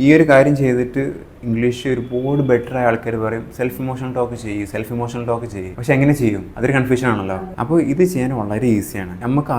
ഈ ഒരു കാര്യം ചെയ്തിട്ട് ഇംഗ്ലീഷ് ഒരുപാട് ബെറ്റർ ആയ ആൾക്കാർ പറയും സെൽഫ് ഇമോഷണൽ ടോക്ക് ചെയ്യും. പക്ഷെ എങ്ങനെ ചെയ്യും? അതൊരു കൺഫ്യൂഷൻ ആണല്ലോ. അപ്പോൾ ഇത് ചെയ്യാൻ വളരെ ഈസിയാണ്. നമുക്ക്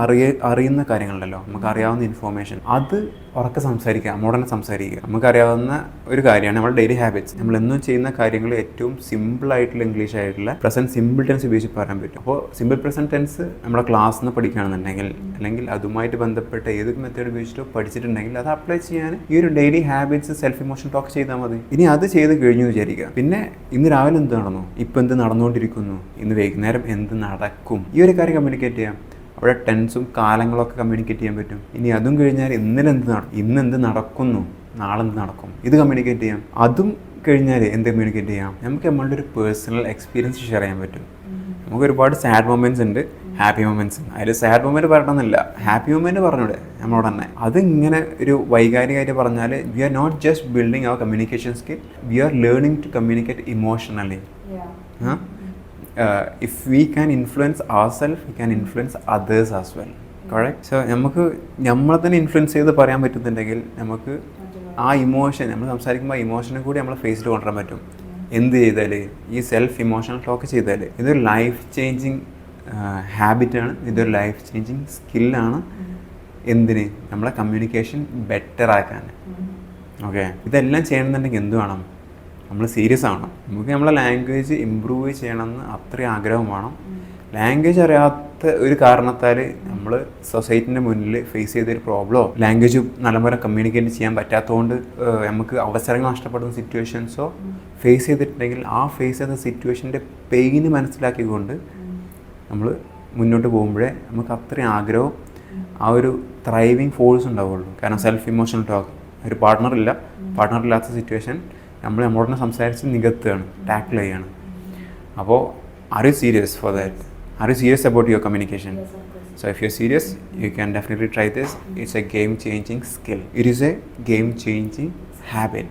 അറിയുന്ന കാര്യങ്ങളുണ്ടല്ലോ, നമുക്ക് അറിയാവുന്ന ഇൻഫോർമേഷൻ അത് ഉറക്കെ സംസാരിക്കുക, നമ്മോടനെ സംസാരിക്കുക. നമുക്കറിയാവുന്ന ഒരു കാര്യമാണ് നമ്മുടെ ഡെയിലി ഹാബിറ്റ്സ്. നമ്മൾ എന്നും ചെയ്യുന്ന കാര്യങ്ങൾ ഏറ്റവും സിമ്പിൾ ആയിട്ടുള്ള ഇംഗ്ലീഷ് ആയിട്ടുള്ള പ്രസന്റ് സിമ്പിൾ ടെൻസ് ഉപയോഗിച്ച് പറയാൻ പറ്റും. അപ്പോൾ സിമ്പിൾ പ്രസന്റ് ടെൻസ് നമ്മുടെ ക്ലാസ്സിൽ നിന്ന് പഠിക്കുകയാണെന്നുണ്ടെങ്കിൽ, അല്ലെങ്കിൽ അതുമായിട്ട് ബന്ധപ്പെട്ട ഏതൊരു മെത്തേഡ് ഉപയോഗിച്ചിട്ടോ പഠിച്ചിട്ടുണ്ടെങ്കിൽ അത് അപ്ലൈ ചെയ്യാൻ ഈ ഒരു daily habits self emotion talk ചെയ്താൽ മതി. ഇനി അത് ചെയ്ത് കഴിഞ്ഞു വിചാരിക്കുക. പിന്നെ ഇന്ന് രാവിലെ എന്ത് നടന്നു, ഇപ്പം എന്ത് നടന്നുകൊണ്ടിരിക്കുന്നു, ഇന്ന് വൈകുന്നേരം എന്ത് നടക്കും, ഈ ഒരു കാര്യം കമ്മ്യൂണിക്കേറ്റ് ചെയ്യാം. അവിടെ ടെൻസും കാലങ്ങളൊക്കെ കമ്മ്യൂണിക്കേറ്റ് ചെയ്യാൻ പറ്റും. ഇനി അതും കഴിഞ്ഞാൽ ഇന്ന് എന്ത് നടക്കുന്നു, നാളെ എന്ത് നടക്കും, ഇത് കമ്മ്യൂണിക്കേറ്റ് ചെയ്യാം. അതും കഴിഞ്ഞാൽ എന്ത് കമ്മ്യൂണിക്കേറ്റ് ചെയ്യാം? നമുക്ക് നമ്മളുടെ ഒരു പേഴ്സണൽ എക്സ്പീരിയൻസ് ഷെയർ ചെയ്യാൻ പറ്റും. നമുക്ക് ഒരുപാട് സാഡ് മൊമെൻറ്റ്സ് ഉണ്ട്, ഹാപ്പി മൊമെൻറ്റ്സ്. അതിൽ സാഡ് മൊമെൻറ്റ് പറയണമെന്നില്ല, ഹാപ്പി മൊമെൻറ്റ് പറഞ്ഞൂടെ നമ്മളോട് തന്നെ. അത് ഇങ്ങനെ ഒരു വൈകാരികമായിട്ട് പറഞ്ഞാൽ we are not just building our communication skill, we are learning to communicate emotionally. If we can influence ourselves, we can influence others as well. Correct? So നമുക്ക് നമ്മളെ തന്നെ ഇൻഫ്ലുവൻസ് ചെയ്ത് പറയാൻ പറ്റുന്നുണ്ടെങ്കിൽ നമുക്ക് ആ ഇമോഷൻ, നമ്മൾ സംസാരിക്കുമ്പോൾ ആ ഇമോഷനെ കൂടി നമ്മളെ ഫേസിൽ കൊണ്ടുവരാൻ പറ്റും. എന്ത് ചെയ്താൽ? ഈ സെൽഫ് ഇമോഷണൽ ടോക്ക് ചെയ്താൽ. ഇതൊരു ലൈഫ് ചേഞ്ചിങ് ഹാബിറ്റാണ്, ഇതൊരു ലൈഫ് ചേഞ്ചിങ് സ്കില്ലാണ്. എന്തിന്? നമ്മളെ കമ്മ്യൂണിക്കേഷൻ ബെറ്റർ ആക്കാൻ. ഓക്കെ, ഇതെല്ലാം ചെയ്യണമെന്നുണ്ടെങ്കിൽ എന്ത് വേണം? നമ്മൾ സീരിയസ് ആവണം. നമുക്ക് നമ്മളെ ലാംഗ്വേജ് ഇമ്പ്രൂവ് ചെയ്യണമെന്ന് അത്രയും ആഗ്രഹം വേണം. ലാംഗ്വേജ് അറിയാത്ത ഒരു കാരണത്താൽ നമ്മൾ സൊസൈറ്റിൻ്റെ മുന്നിൽ ഫേസ് ചെയ്തൊരു പ്രോബ്ലമോ, ലാംഗ്വേജ് നല്ലപോലെ കമ്മ്യൂണിക്കേറ്റ് ചെയ്യാൻ പറ്റാത്തതുകൊണ്ട് നമുക്ക് അവസരങ്ങൾ നഷ്ടപ്പെടുന്ന സിറ്റുവേഷൻസോ ഫേസ് ചെയ്തിട്ടുണ്ടെങ്കിൽ ആ ഫേസ് ചെയ്ത സിറ്റുവേഷൻ്റെ പെയിന് മനസ്സിലാക്കിക്കൊണ്ട് നമ്മൾ മുന്നോട്ട് പോകുമ്പോഴേ നമുക്ക് അത്രയും ആഗ്രഹവും ആ ഒരു ത്രൈവിങ് ഫോഴ്സ് ഉണ്ടാവുള്ളൂ. കാരണം സെൽഫ് ഇമോഷണൽ ടോക്ക്, ഒരു പാർട്ട്ണറില്ലാത്ത സിറ്റുവേഷൻ നമ്മളോട് സംസാരിച്ച് നികത്തുകയാണ്, ടാക്കിൾ ചെയ്യാണ്. അപ്പോൾ are you serious for that? Are you serious about your communication? Yes, of course. So if you're serious, you can definitely try this. It's a game-changing skill. It is a game-changing habit.